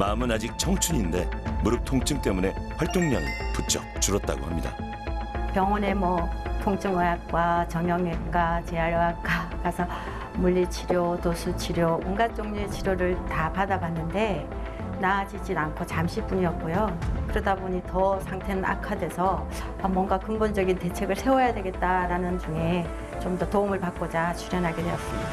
마음은 아직 청춘인데 무릎 통증 때문에 활동량이 부쩍 줄었다고 합니다. 병원에 뭐 통증의학과, 정형외과, 재활의학과 가서 물리치료, 도수치료, 온갖 종류의 치료를 다 받아봤는데 나아지질 않고 잠시뿐이었고요. 그러다 보니 더 상태는 악화돼서 뭔가 근본적인 대책을 세워야 되겠다라는 중에 좀 더 도움을 받고자 출연하게 되었습니다.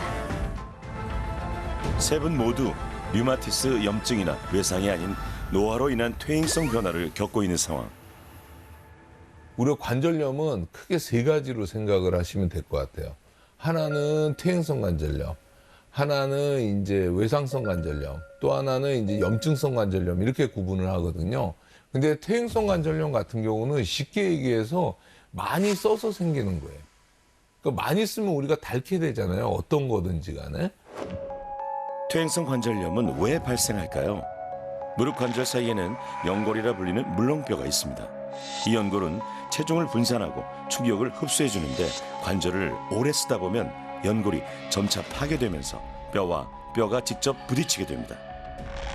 세 분 모두 류마티스 염증이나 외상이 아닌 노화로 인한 퇴행성 변화를 겪고 있는 상황. 우리가 관절염은 크게 세 가지로 생각을 하시면 될 것 같아요. 하나는 퇴행성 관절염, 하나는 이제 외상성 관절염, 또 하나는 이제 염증성 관절염 이렇게 구분을 하거든요. 근데 퇴행성 관절염 같은 경우는 쉽게 얘기해서 많이 써서 생기는 거예요. 그러니까 많이 쓰면 우리가 닳게 되잖아요. 어떤 거든지 간에. 퇴행성 관절염은 왜 발생할까요? 무릎 관절 사이에는 연골이라 불리는 물렁뼈가 있습니다. 이 연골은 체중을 분산하고 충격을 흡수해 주는데 관절을 오래 쓰다 보면 연골이 점차 파괴되면서 뼈와 뼈가 직접 부딪히게 됩니다.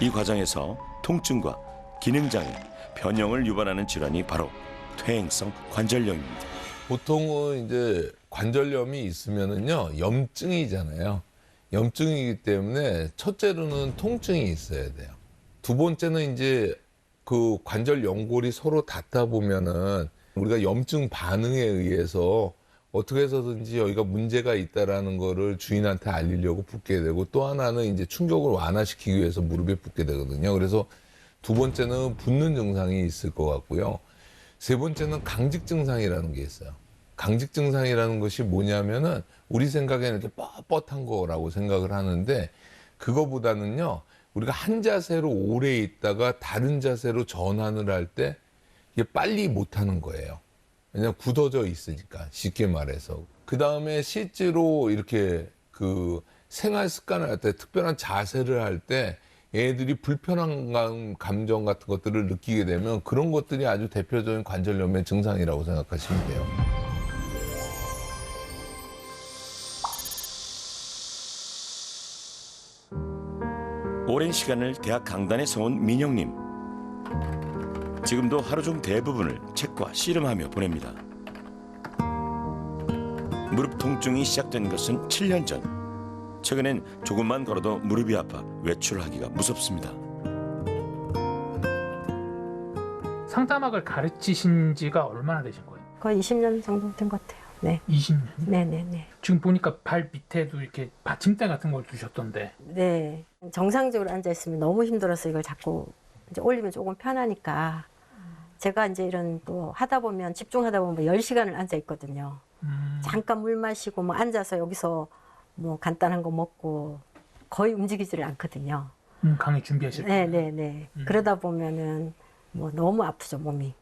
이 과정에서 통증과 기능장애, 변형을 유발하는 질환이 바로 퇴행성 관절염입니다. 보통은 이제 관절염이 있으면은요, 염증이잖아요. 염증이기 때문에 첫째로는 통증이 있어야 돼요. 두 번째는 이제 그 관절 연골이 서로 닿다 보면은 우리가 염증 반응에 의해서 어떻게 해서든지 여기가 문제가 있다라는 거를 주인한테 알리려고 붓게 되고, 또 하나는 이제 충격을 완화시키기 위해서 무릎에 붓게 되거든요. 그래서 두 번째는 붓는 증상이 있을 것 같고요. 세 번째는 강직 증상이라는 게 있어요. 강직 증상이라는 것이 뭐냐면은 우리 생각에는 이렇게 뻣뻣한 거라고 생각을 하는데, 그거보다는요, 우리가 한 자세로 오래 있다가 다른 자세로 전환을 할 때 이게 빨리 못 하는 거예요. 왜냐면 굳어져 있으니까, 쉽게 말해서. 그 다음에 실제로 이렇게 그 생활 습관을 할 때, 특별한 자세를 할 때 애들이 불편한 감정 같은 것들을 느끼게 되면 그런 것들이 아주 대표적인 관절염의 증상이라고 생각하시면 돼요. 오랜 시간을 대학 강단에 서온 민영님. 지금도 하루 중 대부분을 책과 씨름하며 보냅니다. 무릎 통증이 시작된 것은 7년 전. 최근엔 조금만 걸어도 무릎이 아파 외출하기가 무섭습니다. 상타막을 가르치신 지가 얼마나 되신 거예요? 거의 20년 정도 된 것 같아요. 네. 20년? 네네네. 지금 보니까 발 밑에도 이렇게 받침대 같은 걸 두셨던데. 네. 정상적으로 앉아있으면 너무 힘들어서 이걸 자꾸 이제 올리면 조금 편하니까 제가 이제 이런 또 하다 보면 집중하다 보면 10시간을 앉아있거든요. 잠깐 물 마시고 뭐 앉아서 여기서 뭐 간단한 거 먹고 거의 움직이지를 않거든요. 강의 준비하실 때. 네네네. 그러다 보면은 뭐 너무 아프죠, 몸이.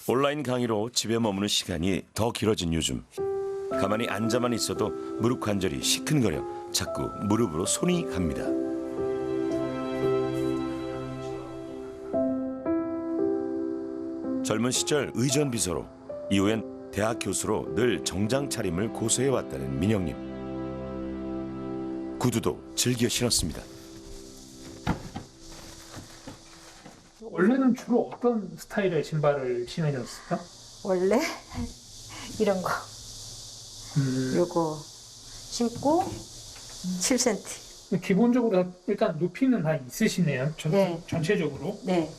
온라인 강의로 집에 머무는 시간이 더 길어진 요즘. 가만히 앉아만 있어도 무릎 관절이 시큰거려 자꾸 무릎으로 손이 갑니다. 젊은 시절 의전 비서로, 이후엔 대학 교수로 늘 정장 차림을 고수해왔다는 민영님. 구두도 즐겨 신었습니다. 원래는 주로 어떤 스타일의 신발을 신으셨어요? 원래 이런 거 요거 신고 7cm. 기본적으로 일단 높이는 다 있으시네요. 네. 전체적으로. 네.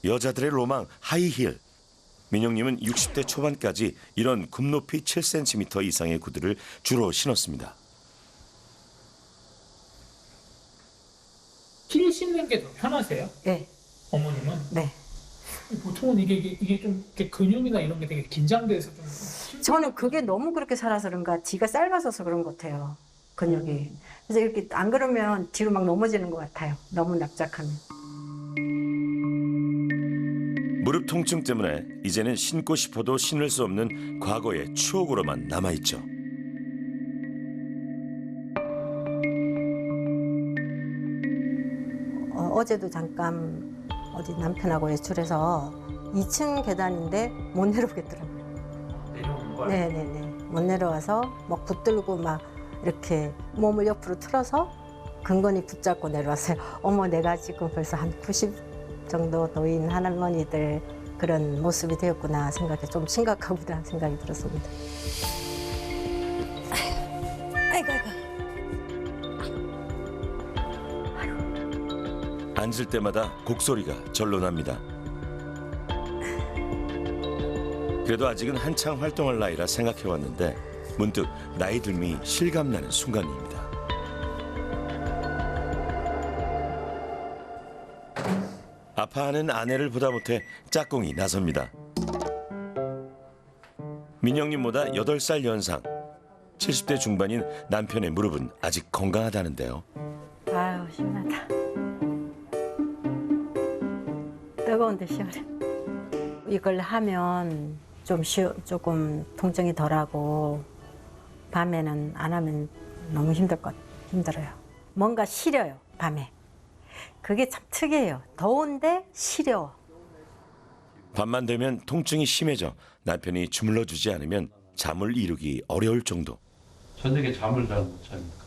여자들의 로망 하이힐. 민영님은 60대 초반까지 이런 굽높이 7cm 이상의 구두를 주로 신었습니다. 힐 신는 게 더 편하세요? 네. 어머님은? 네. 보통은 이게 좀 이렇게 근육이나 이런 게 되게 긴장돼서 좀. 저는 그게 너무 그렇게 살아서 그런가, 지가 짧아서 그런 것 같아요, 근육이. 그래서 이렇게 안 그러면 뒤로 막 넘어지는 것 같아요, 너무 납작하면. 무릎 통증 때문에 이제는 신고 싶어도 신을 수 없는 과거의 추억으로만 남아있죠. 어제도 잠깐 어디 남편하고 외출해서 2층 계단인데 못 내려오겠더라고요. 내려오는 거야? 네네네. 못 내려와서 막 붙들고 막 이렇게 몸을 옆으로 틀어서 근근히 붙잡고 내려왔어요. 어머, 내가 지금 벌써 한 90 정도 노인 할머니들 그런 모습이 되었구나 생각해 좀 심각하구나 생각이 들었습니다. 아이고, 아이고. 앉을 때마다 곡소리가 절로 납니다. 그래도 아직은 한창 활동할 나이라 생각해왔는데 문득 나이 들미 실감나는 순간입니다. 아파하는 아내를 보다 못해 짝꿍이 나섭니다. 민영님보다 8살 연상, 70대 중반인 남편의 무릎은 아직 건강하다는데요. 아유, 신나다. 뜨거운데 시원해. 이걸 하면 좀 조금 통증이 덜하고 밤에는 안 하면 너무 힘들어요. 뭔가 시려요, 밤에. 그게 참 특이해요. 더운데 시려워. 밤만 되면 통증이 심해져 남편이 주물러 주지 않으면 잠을 이루기 어려울 정도. 저녁에 잠을 잘 못 자니까.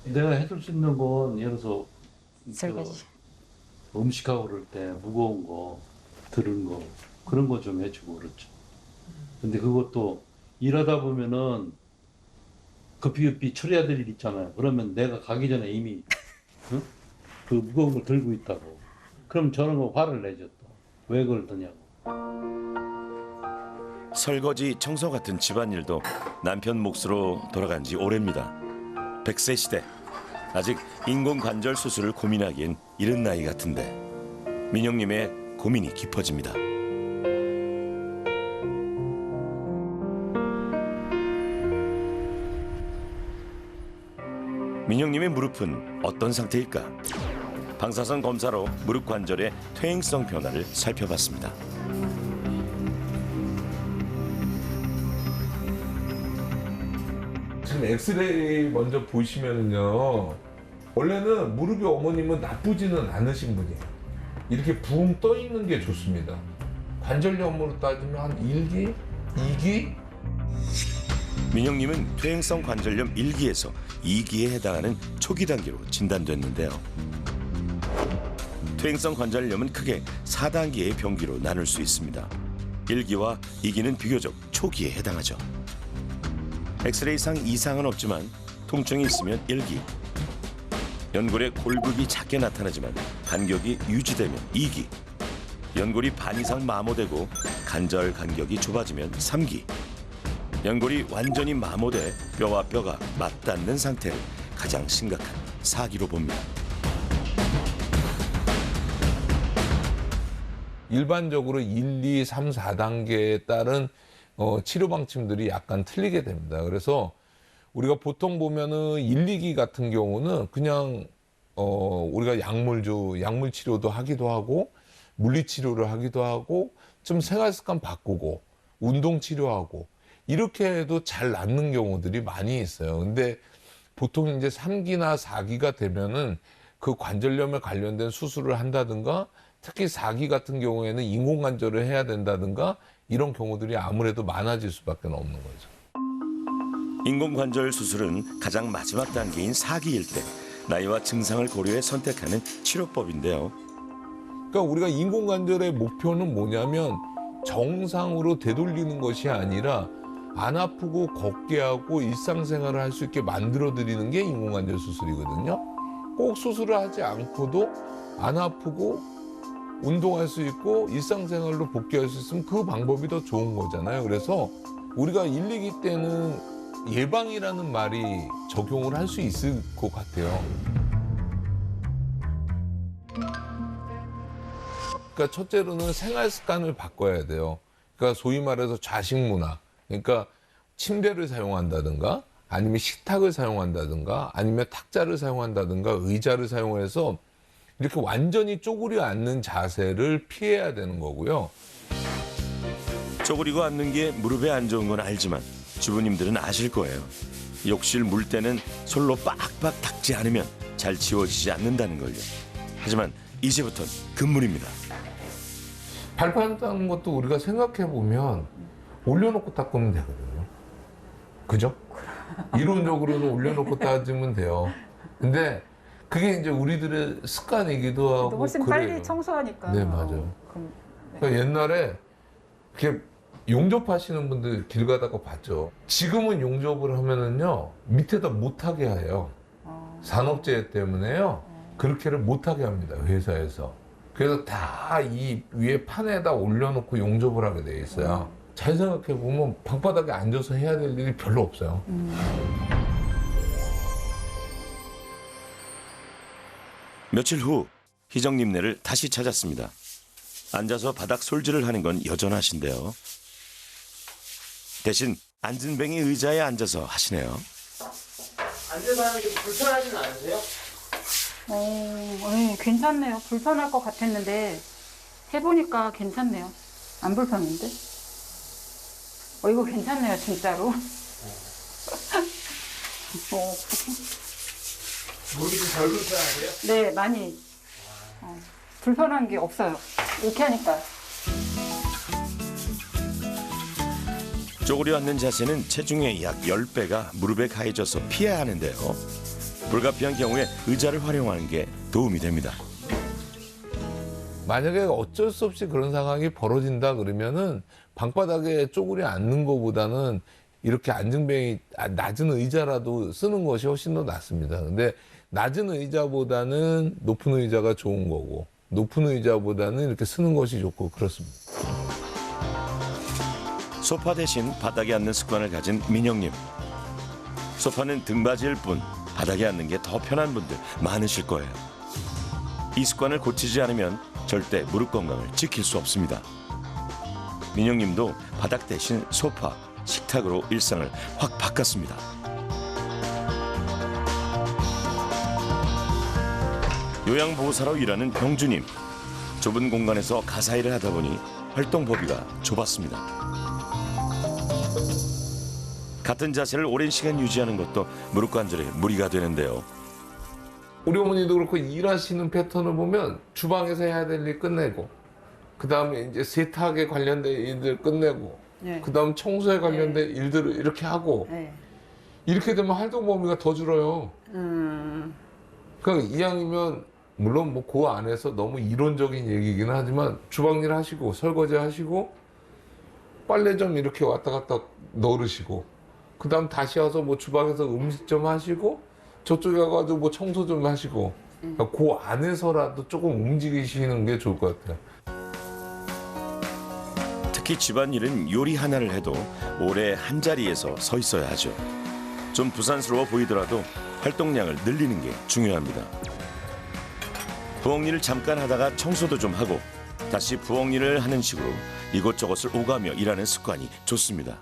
내가 해줄 수 있는 건 예를 들어서 설거지. 음식하고 그럴 때 무거운 거, 들은 거 그런 거 좀 해주고 그렇죠. 근데 그것도 일하다 보면은 급히 처리해야 될 일 있잖아요. 그러면 내가 가기 전에 이미 응? 그 무거운 걸 들고 있다고. 그럼 저런 거 화를 내죠 또. 왜 그걸 드냐고. 설거지, 청소 같은 집안일도 남편 몫으로 돌아간 지 오래입니다. 100세 시대. 아직 인공관절 수술을 고민하기엔 이른 나이 같은데 민영님의 고민이 깊어집니다. 민영님의 무릎은 어떤 상태일까? 방사선 검사로 무릎 관절의 퇴행성 변화를 살펴봤습니다. 지금 엑스레이 먼저 보시면은요, 원래는 무릎이 어머님은 나쁘지는 않으신 분이에요. 이렇게 붕 떠 있는 게 좋습니다. 관절염으로 따지면 한 1기, 2기? 민영님은 퇴행성 관절염 1기에서 2기에 해당하는 초기 단계로 진단됐는데요. 퇴행성 관절염은 크게 4단계의 병기로 나눌 수 있습니다. 1기와 2기는 비교적 초기에 해당하죠. 엑스레이상 이상은 없지만 통증이 있으면 1기, 연골의 골극이 작게 나타나지만 간격이 유지되면 2기, 연골이 반 이상 마모되고 관절 간격이 좁아지면 3기, 연골이 완전히 마모돼 뼈와 뼈가 맞닿는 상태를 가장 심각한 4기로 봅니다. 일반적으로 1, 2, 3, 4단계에 따른 치료 방침들이 약간 틀리게 됩니다. 그래서 우리가 보통 보면은 1, 2기 같은 경우는 그냥 우리가 약물 치료도 하기도 하고 물리 치료를 하기도 하고 좀 생활 습관 바꾸고 운동 치료하고 이렇게 해도 잘 낫는 경우들이 많이 있어요. 근데 보통 이제 3기나 4기가 되면은 그 관절염에 관련된 수술을 한다든가 특히 4기 같은 경우에는 인공관절을 해야 된다든가 이런 경우들이 아무래도 많아질 수밖에 없는 거죠. 인공관절 수술은 가장 마지막 단계인 4기일 때 나이와 증상을 고려해 선택하는 치료법인데요. 그러니까 우리가 인공관절의 목표는 뭐냐면 정상으로 되돌리는 것이 아니라 안 아프고 걷게 하고 일상생활을 할 수 있게 만들어드리는 게 인공관절 수술이거든요. 꼭 수술을 하지 않고도 안 아프고 운동할 수 있고 일상생활로 복귀할 수 있으면 그 방법이 더 좋은 거잖아요. 그래서 우리가 1, 2기 때는 예방이라는 말이 적용을 할 수 있을 것 같아요. 그러니까 첫째로는 생활 습관을 바꿔야 돼요. 그러니까 소위 말해서 좌식 문화. 그러니까 침대를 사용한다든가 아니면 식탁을 사용한다든가 아니면 탁자를 사용한다든가 의자를 사용해서 이렇게 완전히 쪼그려 앉는 자세를 피해야 되는 거고요. 쪼그리고 앉는 게 무릎에 안 좋은 건 알지만 주부님들은 아실 거예요. 욕실 물때는 솔로 빡빡 닦지 않으면 잘 지워지지 않는다는 걸요. 하지만 이제부터는 금물입니다. 발판 닦는 것도 우리가 생각해 보면 올려놓고 닦으면 되거든요. 그죠? 이론적으로는 올려놓고 따지면 돼요. 근데 그게 이제 우리들의 습관이기도 하고 훨씬 그래요. 빨리 청소하니까. 네, 맞아요. 그럼, 네. 그러니까 옛날에 이렇게 용접하시는 분들 길 가다가 봤죠. 지금은 용접을 하면은요 밑에다 못하게 해요. 산업재해 때문에요. 그렇게를 못하게 합니다, 회사에서. 그래서 다 이 위에 판에다 올려놓고 용접을 하게 돼 있어요. 잘 생각해 보면 방바닥에 앉아서 해야 될 일이 별로 없어요. 며칠 후 희정님네를 다시 찾았습니다. 앉아서 바닥 솔질을 하는 건 여전하신데요. 대신 앉은 뱅이 의자에 앉아서 하시네요. 앉아서 하는 게 불편하진 않으세요? 네, 괜찮네요. 불편할 것 같았는데 해보니까 괜찮네요. 안 불편한데? 이거 괜찮네요, 진짜로. 목이 좀 덜 불편하세요? 네, 많이 불편한 게 없어요. 이렇게 하니까. 쪼그려 앉는 자세는 체중의 약 10배가 무릎에 가해져서 피해야 하는데요. 불가피한 경우에 의자를 활용하는 게 도움이 됩니다. 만약에 어쩔 수 없이 그런 상황이 벌어진다 그러면은 방바닥에 쪼그려 앉는 것보다는 이렇게 앉은뱅이 낮은 의자라도 쓰는 것이 훨씬 더 낫습니다. 근데 낮은 의자보다는 높은 의자가 좋은 거고 높은 의자보다는 이렇게 쓰는 것이 좋고 그렇습니다. 소파 대신 바닥에 앉는 습관을 가진 민영님. 소파는 등받이일 뿐 바닥에 앉는 게 더 편한 분들 많으실 거예요. 이 습관을 고치지 않으면 절대 무릎 건강을 지킬 수 없습니다. 민영님도 바닥 대신 소파, 식탁으로 일상을 확 바꿨습니다. 요양보호사로 일하는 병주님. 좁은 공간에서 가사 일을 하다 보니 활동 범위가 좁았습니다. 같은 자세를 오랜 시간 유지하는 것도 무릎 관절에 무리가 되는데요. 우리 어머니도 그렇고 일하시는 패턴을 보면 주방에서 해야 될 일 끝내고 그 다음에 이제 세탁에 관련된 일들 끝내고 네. 그 다음 청소에 관련된 일들을 이렇게 하고 네. 이렇게 되면 활동 범위가 더 줄어요. 그러니까 이왕이면 물론 뭐 그 안에서 너무 이론적인 얘기긴 하지만 주방일 하시고 설거지 하시고 빨래 좀 이렇게 왔다 갔다 넣으시고 그 다음 다시 와서 뭐 주방에서 음식 좀 하시고 저쪽에 가가지고 뭐 청소 좀 하시고 그러니까 그 안에서라도 조금 움직이시는 게 좋을 것 같아요. 특히 집안일은 요리 하나를 해도 오래 한 자리에서 서 있어야 하죠. 좀 부산스러워 보이더라도 활동량을 늘리는 게 중요합니다. 부엌 일을 잠깐 하다가 청소도 좀 하고 다시 부엌 일을 하는 식으로 이것저것을 오가며 일하는 습관이 좋습니다.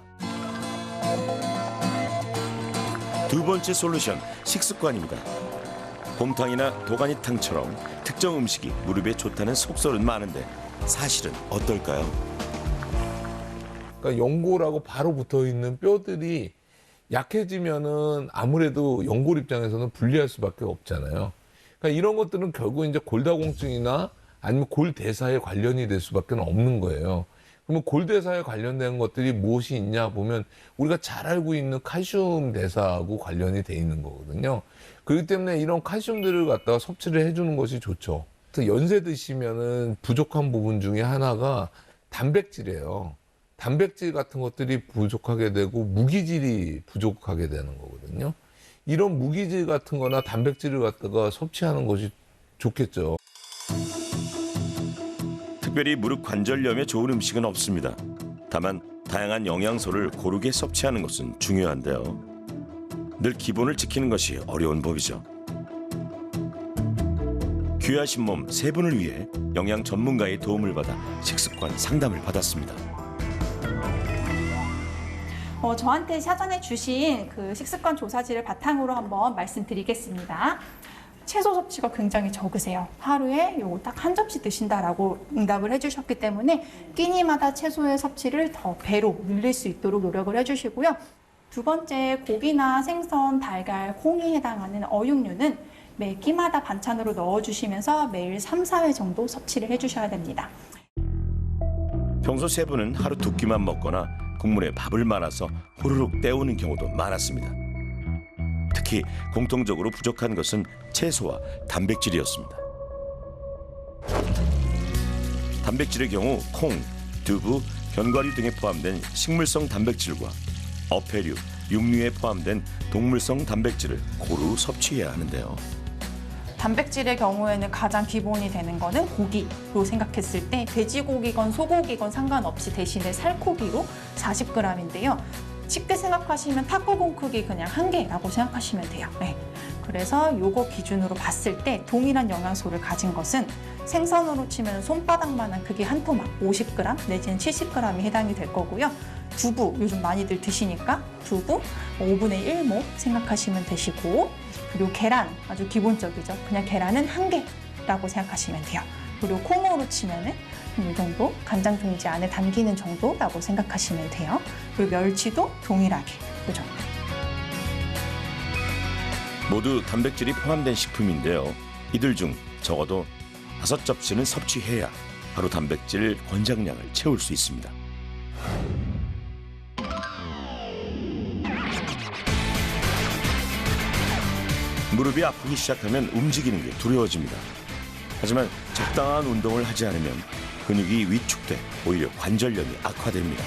두 번째 솔루션, 식습관입니다. 곰탕이나 도가니탕처럼 특정 음식이 무릎에 좋다는 속설은 많은데 사실은 어떨까요? 그러니까 연골하고 바로 붙어 있는 뼈들이 약해지면은 아무래도 연골 입장에서는 불리할 수밖에 없잖아요. 그러니까 이런 것들은 결국 이제 골다공증이나 아니면 골대사에 관련이 될 수밖에 없는 거예요. 그러면 골대사에 관련된 것들이 무엇이 있냐 보면 우리가 잘 알고 있는 칼슘 대사하고 관련이 돼 있는 거거든요. 그렇기 때문에 이런 칼슘들을 갖다가 섭취를 해주는 것이 좋죠. 그래서 연세 드시면은 부족한 부분 중에 하나가 단백질이에요. 단백질 같은 것들이 부족하게 되고 무기질이 부족하게 되는 거거든요. 이런 무기질 같은 거나 단백질을 갖다가 섭취하는 것이 좋겠죠. 특별히 무릎 관절염에 좋은 음식은 없습니다. 다만 다양한 영양소를 고르게 섭취하는 것은 중요한데요. 늘 기본을 지키는 것이 어려운 법이죠. 귀하신 몸 세 분을 위해 영양 전문가의 도움을 받아 식습관 상담을 받았습니다. 저한테 사전에 주신 그 식습관 조사지를 바탕으로 한번 말씀드리겠습니다. 채소 섭취가 굉장히 적으세요. 하루에 요거 딱 한 접시 드신다라고 응답을 해주셨기 때문에 끼니마다 채소의 섭취를 더 배로 늘릴 수 있도록 노력을 해주시고요. 두 번째, 고기나 생선, 달걀, 콩이 해당하는 어육류는 매 끼마다 반찬으로 넣어주시면서 매일 3, 4회 정도 섭취를 해주셔야 됩니다. 평소 세 분은 하루 두 끼만 먹거나 국물에 밥을 말아서 후루룩 때우는 경우도 많았습니다. 특히 공통적으로 부족한 것은 채소와 단백질이었습니다. 단백질의 경우 콩, 두부, 견과류 등에 포함된 식물성 단백질과 어패류, 육류에 포함된 동물성 단백질을 고루 섭취해야 하는데요. 단백질의 경우에는 가장 기본이 되는 거는 고기로 생각했을 때 돼지고기건 소고기건 상관없이 대신에 살코기로 40g인데요. 쉽게 생각하시면 탁구공 크기 그냥 한 개라고 생각하시면 돼요. 네. 그래서 요거 기준으로 봤을 때 동일한 영양소를 가진 것은 생선으로 치면 손바닥만한 크기 한 토막 50g 내지는 70g이 해당이 될 거고요. 두부 요즘 많이들 드시니까 두부 5분의 1모 생각하시면 되시고, 그리고 계란 아주 기본적이죠. 그냥 계란은 한 개라고 생각하시면 돼요. 그리고 콩으로 치면은 이 정도 간장 종지 안에 담기는 정도라고 생각하시면 돼요. 그리고 멸치도 동일하게 이 정도. 모두 단백질이 포함된 식품인데요. 이들 중 적어도 5접시는 섭취해야 하루 단백질 권장량을 채울 수 있습니다. 무릎이 아프기 시작하면 움직이는 게 두려워집니다. 하지만 적당한 운동을 하지 않으면 근육이 위축돼 오히려 관절염이 악화됩니다.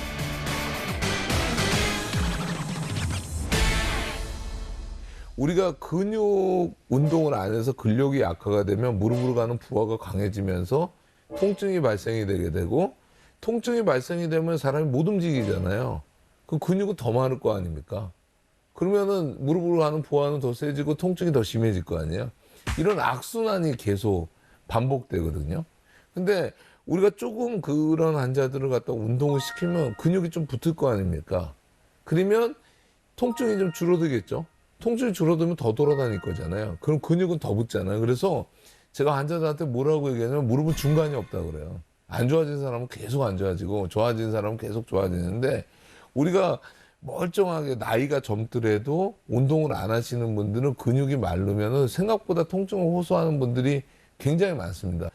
우리가 근육 운동을 안 해서 근력이 약화가 되면 무릎으로 가는 부하가 강해지면서 통증이 발생이 되게 되고, 통증이 발생이 되면 사람이 못 움직이잖아요. 그 근육은 더 많을 거 아닙니까? 그러면은 무릎으로 가는 부하는 더 세지고 통증이 더 심해질 거 아니에요? 이런 악순환이 계속 반복되거든요. 근데 우리가 조금 그런 환자들을 갖다 운동을 시키면 근육이 좀 붙을 거 아닙니까? 그러면 통증이 좀 줄어들겠죠? 통증이 줄어들면 더 돌아다닐 거잖아요. 그럼 근육은 더 붙잖아요. 그래서 제가 환자들한테 뭐라고 얘기하냐면 무릎은 중간이 없다 그래요. 안 좋아진 사람은 계속 안 좋아지고 좋아진 사람은 계속 좋아지는데, 우리가 멀쩡하게 나이가 젊더라도 운동을 안 하시는 분들은 근육이 마르면 생각보다 통증을 호소하는 분들이 굉장히 많습니다.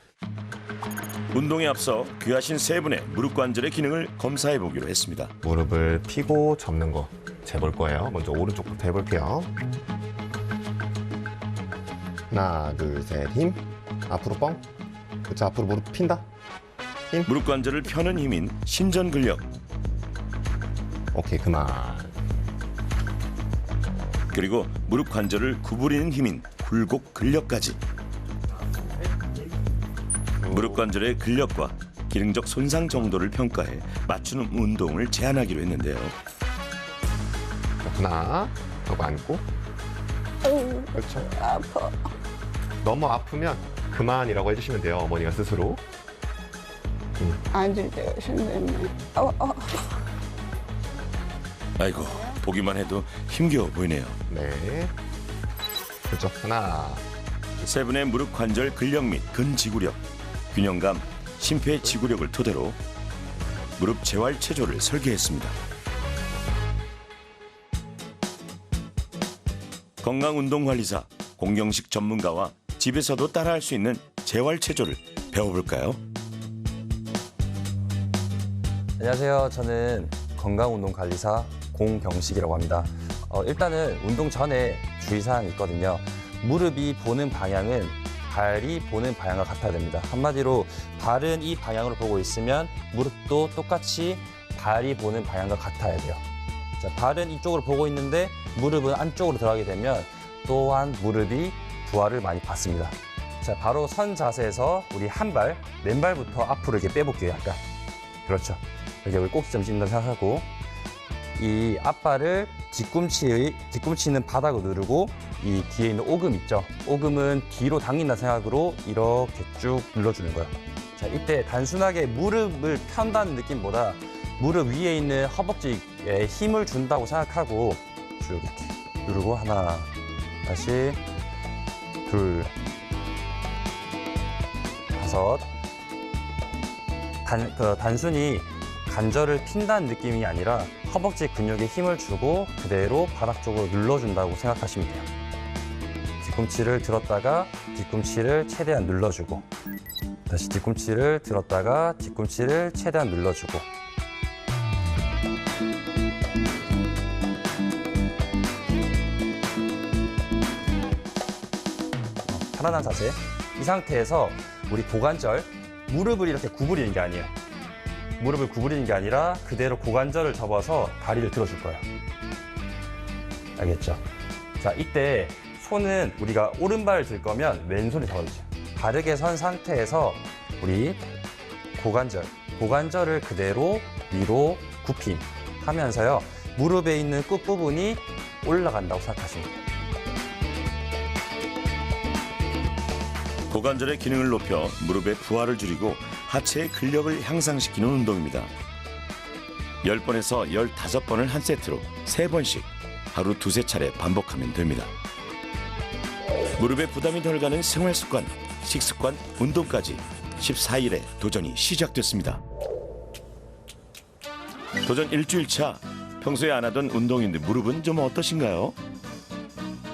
운동에 앞서 귀하신 세 분의 무릎 관절의 기능을 검사해 보기로 했습니다. 무릎을 펴고 접는 거 재볼 거예요. 먼저 오른쪽부터 해볼게요. 하나, 둘, 셋, 힘. 앞으로 뻥. 그렇죠. 앞으로 무릎 핀다. 힘. 무릎 관절을 펴는 힘인 신전 근력, 오케이, 그만. 그리고 무릎 관절을 구부리는 힘인 굴곡 근력까지. 무릎 관절의 근력과 기능적 손상 정도를 평가해 맞추는 운동을 제안하기로 했는데요. 하나 하고 앉고. 그렇죠. 아파. 너무 아프면 그만이라고 해주시면 돼요. 어머니가 스스로. 앉을 때가 힘들네. 아이고, 보기만 해도 힘겨워 보이네요. 네. 그렇죠. 하나. 세 분의 무릎 관절 근력 및 근지구력, 균형감, 심폐지구력을 토대로 무릎 재활 체조를 설계했습니다. 건강운동관리사, 공경식 전문가와 집에서도 따라할 수 있는 재활 체조를 배워볼까요? 안녕하세요. 저는 건강운동관리사 공경식이라고 합니다. 일단은 운동 전에 주의사항이 있거든요. 무릎이 보는 방향은 발이 보는 방향과 같아야 됩니다. 한마디로 발은 이 방향으로 보고 있으면 무릎도 똑같이 발이 보는 방향과 같아야 돼요. 자, 발은 이쪽으로 보고 있는데 무릎은 안쪽으로 들어가게 되면 또한 무릎이 부하를 많이 받습니다. 자, 바로 선 자세에서 우리 한 발, 맨발부터 앞으로 이렇게 빼볼게요. 약간. 그렇죠. 이렇게 우리 꼭지점 찍는다 생각하고, 이 앞발을 뒤꿈치 있는 바닥을 누르고, 이 뒤에 있는 오금 있죠? 오금은 뒤로 당긴다 생각으로 이렇게 쭉 눌러주는 거예요. 자, 이때 단순하게 무릎을 편다는 느낌보다 무릎 위에 있는 허벅지에 힘을 준다고 생각하고 쭉 이렇게 누르고, 하나, 다시, 둘, 다섯. 단순히 관절을 핀다는 느낌이 아니라 허벅지 근육에 힘을 주고 그대로 바닥 쪽으로 눌러준다고 생각하시면 돼요. 뒤꿈치를 들었다가 뒤꿈치를 최대한 눌러주고, 다시 뒤꿈치를 들었다가 뒤꿈치를 최대한 눌러주고, 편안한 자세. 이 상태에서 우리 고관절, 무릎을 이렇게 구부리는 게 아니에요. 무릎을 구부리는 게 아니라 그대로 고관절을 접어서 다리를 들어줄 거예요. 알겠죠? 자, 이때 손은 우리가 오른발을 들 거면 왼손이 잡아주세요. 바르게 선 상태에서 우리 고관절을 그대로 위로 굽힘 하면서요. 무릎에 있는 끝부분이 올라간다고 생각하시면 돼요. 고관절의 기능을 높여 무릎의 부하를 줄이고 하체의 근력을 향상시키는 운동입니다. 10번에서 15번을 한 세트로 3번씩 하루 2~3차례 반복하면 됩니다. 무릎에 부담이 덜 가는 생활습관, 식습관, 운동까지 14일의 도전이 시작됐습니다. 도전 일주일차, 평소에 안 하던 운동인데 무릎은 좀 어떠신가요?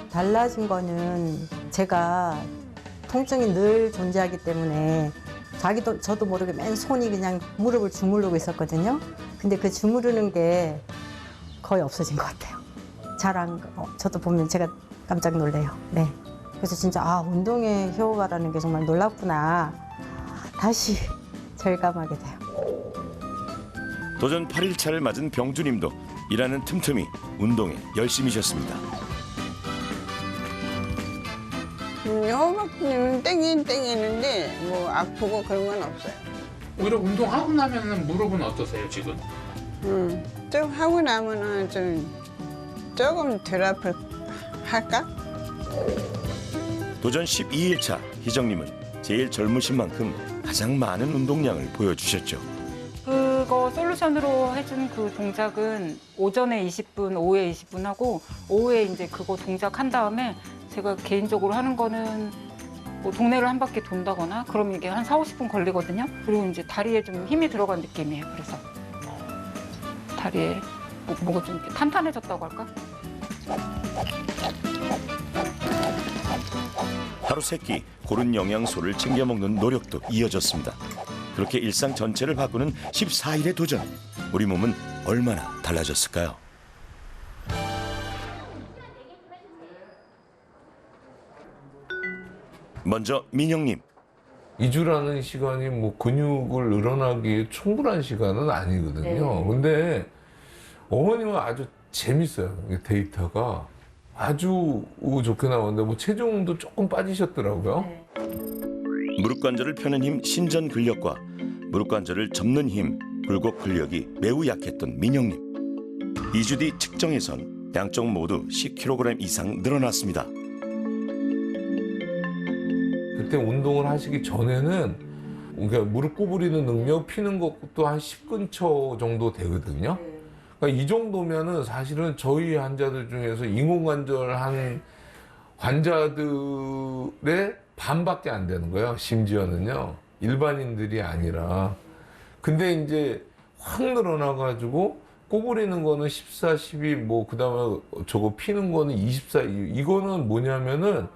달라진 거는 제가 통증이 늘 존재하기 때문에 저도 모르게 맨 손이 그냥 무릎을 주무르고 있었거든요. 근데 그 주무르는 게 거의 없어진 것 같아요. 저도 보면 제가 깜짝 놀래요. 네. 그래서 진짜 운동의 효과라는 게 정말 놀랍구나. 다시 절감하게 돼요. 도전 8일차를 맞은 병주님도 일하는 틈틈이 운동에 열심이셨습니다. 허벅지는 땡기는데 뭐 아프고 그런 건 없어요. 오히려 운동하고 나면은 무릎은 어떠세요 지금? 좀 하고 나면은 조금 덜 아플 할까? 도전 12일차 희정님은 제일 젊으신 만큼 가장 많은 운동량을 보여주셨죠. 그거 솔루션으로 해준 그 동작은 오전에 20분, 오후에 20분 하고 오후에 이제 그거 동작 한 다음에 제가 개인적으로 하는 거는 뭐 동네를 한 바퀴 돈다거나 그러면 이게 한 40~50분 걸리거든요. 그리고 이제 다리에 좀 힘이 들어간 느낌이에요. 그래서 다리에 뭔가 좀 이렇게 탄탄해졌다고 할까? 하루 3끼 고른 영양소를 챙겨 먹는 노력도 이어졌습니다. 그렇게 일상 전체를 바꾸는 14일의 도전. 우리 몸은 얼마나 달라졌을까요? 먼저 민영님. 2주라는 시간이 뭐 근육을 늘어나기에 충분한 시간은 아니거든요. 근데 어머님은 아주 재밌어요. 데이터가 아주 좋게 나오는데 뭐 체중도 조금 빠지셨더라고요. 무릎 관절을 펴는 힘 신전 근력과 무릎 관절을 접는 힘 굴곡 근력이 매우 약했던 민영님. 2주 뒤 측정에선 양쪽 모두 10kg 이상 늘어났습니다. 그때 운동을 하시기 전에는 그러니까 무릎 구부리는 능력, 피는 것도 한 10근처 정도 되거든요. 그러니까 이 정도면은 사실은 저희 환자들 중에서 인공관절 한 환자들의 반밖에 안 되는 거예요. 심지어는요. 일반인들이 아니라. 근데 이제 확 늘어나가지고 구부리는 거는 14, 12, 뭐 그다음에 저거 피는 거는 24. 이거는 뭐냐면은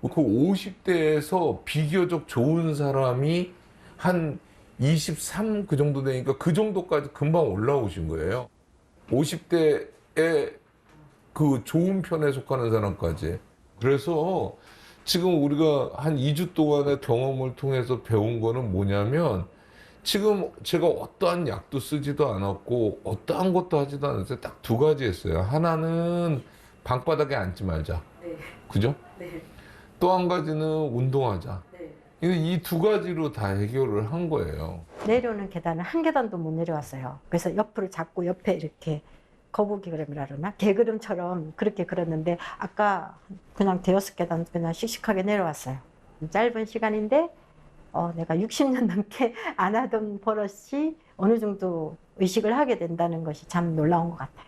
그 50대에서 비교적 좋은 사람이 한 23 그 정도 되니까 그 정도까지 금방 올라오신 거예요. 50대에 그 좋은 편에 속하는 사람까지. 그래서 지금 우리가 한 2주 동안의 경험을 통해서 배운 거는 뭐냐면 지금 제가 어떠한 약도 쓰지도 않았고 어떠한 것도 하지도 않았어요. 딱 2가지 했어요. 하나는 방바닥에 앉지 말자. 그죠? 또 한 가지는 운동하자. 이 2가지로 다 해결을 한 거예요. 내려오는 계단을 한 계단도 못 내려왔어요. 그래서 옆을 잡고 옆에 이렇게 거북이 걸음이라 그러나? 개걸음처럼 그렇게 걸었는데 아까 그냥 5계단 그냥 씩씩하게 내려왔어요. 짧은 시간인데 내가 60년 넘게 안 하던 버릇이 어느 정도 의식을 하게 된다는 것이 참 놀라운 것 같아요.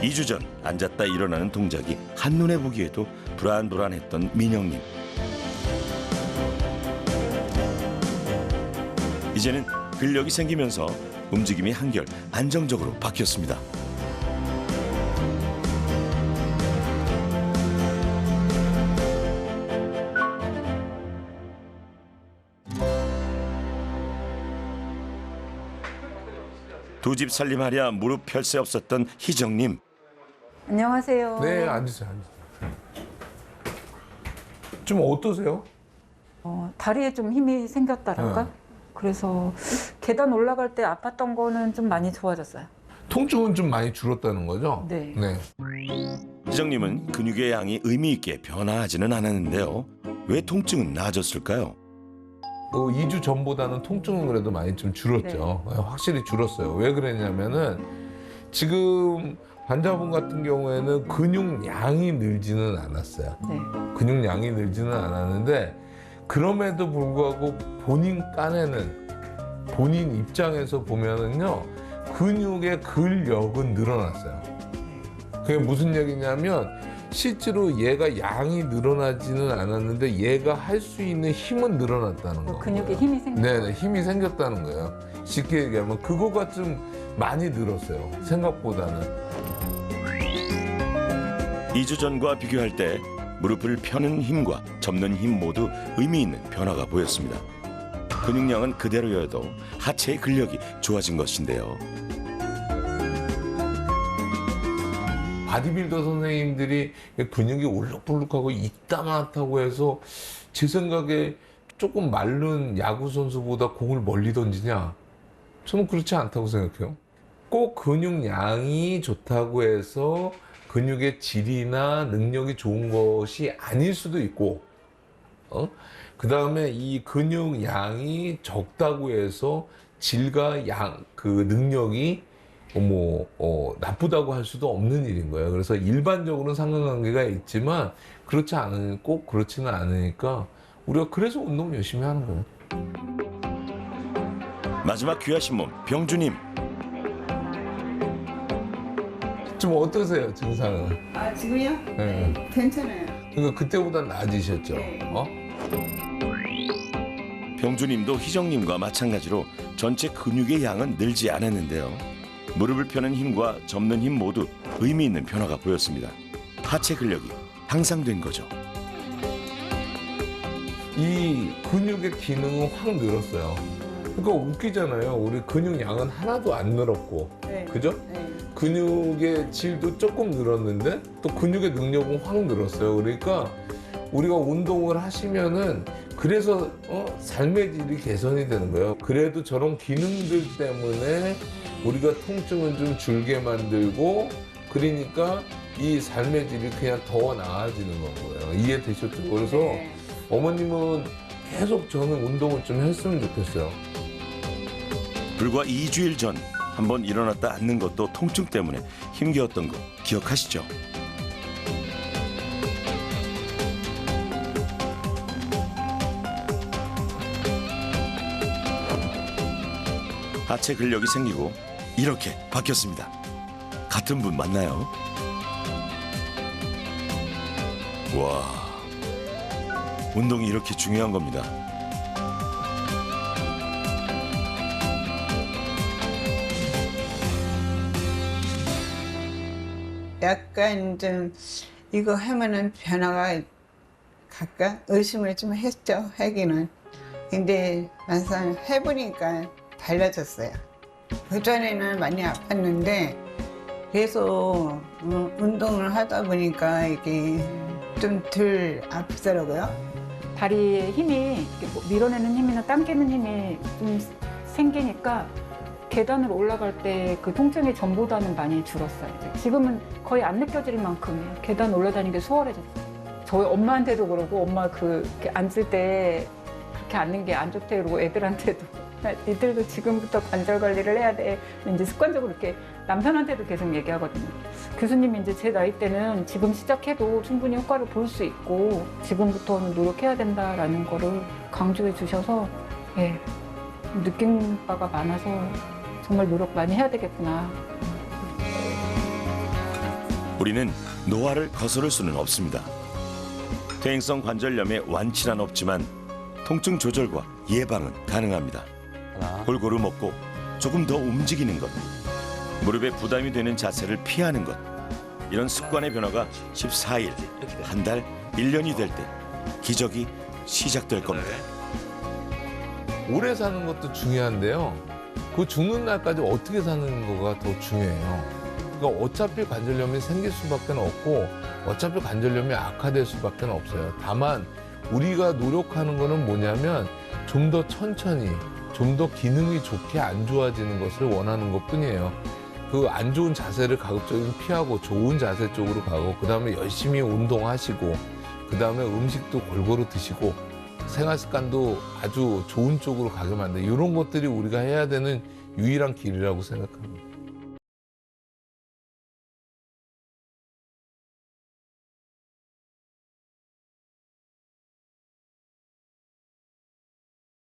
2주 전 앉았다 일어나는 동작이 한눈에 보기에도 불안불안했던 민영님. 이제는 근력이 생기면서 움직임이 한결 안정적으로 바뀌었습니다. 두 집 살림하랴 무릎 펼 새 없었던 희정님. 안녕하세요. 네, 앉으세요. 좀 어떠세요? 다리에 좀 힘이 생겼다랄까? 그래서 계단 올라갈 때 아팠던 거는 좀 많이 좋아졌어요. 통증은 좀 많이 줄었다는 거죠? 네. 희정님은 근육의 양이 의미 있게 변화하지는 않았는데요. 왜 통증은 나아졌을까요? 2주 전보다는 통증은 그래도 많이 좀 줄었죠. 확실히 줄었어요. 왜 그랬냐면은 지금 환자분 같은 경우에는 근육량이 늘지는 않았어요. 네. 근육량이 늘지는 않았는데 그럼에도 불구하고 본인 깐에는 본인 입장에서 보면은요 근육의 근력은 늘어났어요. 그게 무슨 얘기냐면 실제로 얘가 양이 늘어나지는 않았는데 얘가 할 수 있는 힘은 늘어났다는 거예요. 근육에 힘이 생겼어요. 네, 힘이 생겼다는 거예요. 쉽게 얘기하면 그거가 좀 많이 늘었어요. 생각보다는. 2주 전과 비교할 때 무릎을 펴는 힘과 접는 힘 모두 의미 있는 변화가 보였습니다. 근육량은 그대로여도 하체의 근력이 좋아진 것인데요. 바디빌더 선생님들이 근육이 올록볼록하고 이따만하다고 해서 제 생각에 조금 마른 야구 선수보다 공을 멀리 던지냐? 저는 그렇지 않다고 생각해요. 꼭 근육량이 좋다고 해서 근육의 질이나 능력이 좋은 것이 아닐 수도 있고, 그 다음에 이 근육량이 적다고 해서 질과 그 능력이 나쁘다고 할 수도 없는 일인 거예요. 그래서 일반적으로는 상관관계가 있지만 꼭 그렇지는 않으니까 우리가 그래서 운동 열심히 하는 거예요. 마지막 귀하신 몸 병주님. 좀 어떠세요 증상은? 지금요? 네. 괜찮아요. 그러니까 그때보다 나아지셨죠? 병주님도 희정님과 마찬가지로 전체 근육의 양은 늘지 않았는데요. 무릎을 펴는 힘과 접는 힘 모두 의미 있는 변화가 보였습니다. 하체 근력이 향상된 거죠. 이 근육의 기능은 확 늘었어요. 그러니까 웃기잖아요. 우리 근육 양은 하나도 안 늘었고, 그죠? 근육의 질도 조금 늘었는데 또 근육의 능력은 확 늘었어요. 그러니까 우리가 운동을 하시면은 그래서 삶의 질이 개선이 되는 거예요. 그래도 저런 기능들 때문에 우리가 통증은 좀 줄게 만들고 그러니까 이 삶의 질이 그냥 더 나아지는 거고요. 이해되셨죠? 그래서 어머님은 계속 저는 운동을 좀 했으면 좋겠어요. 불과 2주일 전 한번 일어났다 앉는 것도 통증 때문에 힘겨웠던 거 기억하시죠? 하체 근력이 생기고 이렇게 바뀌었습니다. 같은 분 맞나요? 와, 운동이 이렇게 중요한 겁니다. 약간 좀 이거 하면은 변화가 갈까? 의심을 좀 했죠, 하기는. 근데 막상 해보니까 달라졌어요. 그전에는 많이 아팠는데 계속 운동을 하다 보니까 이게 좀 덜 아프더라고요. 다리에 힘이 밀어내는 힘이나 당기는 힘이 좀 생기니까 계단을 올라갈 때 그 통증이 전보다는 많이 줄었어요. 지금은 거의 안 느껴질 만큼 계단 올라다니는 게 수월해졌어요. 저희 엄마한테도 그러고 엄마 이렇게 앉을 때 그렇게 앉는 게 안 좋대 그러고 애들한테도 니들도 지금부터 관절 관리를 해야 돼. 이제 습관적으로 이렇게 남편한테도 계속 얘기하거든요. 교수님이 이제 제 나이 때는 지금 시작해도 충분히 효과를 볼 수 있고 지금부터는 노력해야 된다라는 거를 강조해 주셔서 느낀 바가 많아서 정말 노력 많이 해야 되겠구나. 우리는 노화를 거스를 수는 없습니다. 퇴행성 관절염의 완치란 없지만 통증 조절과 예방은 가능합니다. 골고루 먹고 조금 더 움직이는 것, 무릎에 부담이 되는 자세를 피하는 것, 이런 습관의 변화가 14일, 한 달, 1년이 될 때 기적이 시작될 겁니다. 오래 사는 것도 중요한데요. 그 죽는 날까지 어떻게 사는 거가 더 중요해요. 그러니까 어차피 관절염이 생길 수밖에 없고 어차피 관절염이 악화될 수밖에 없어요. 다만 우리가 노력하는 거는 뭐냐면 좀 더 천천히, 좀 더 기능이 좋게 안 좋아지는 것을 원하는 것 뿐이에요. 그 안 좋은 자세를 가급적이면 피하고 좋은 자세 쪽으로 가고, 그 다음에 열심히 운동하시고, 그 다음에 음식도 골고루 드시고, 생활 습관도 아주 좋은 쪽으로 가게 만드는 이런 것들이 우리가 해야 되는 유일한 길이라고 생각합니다.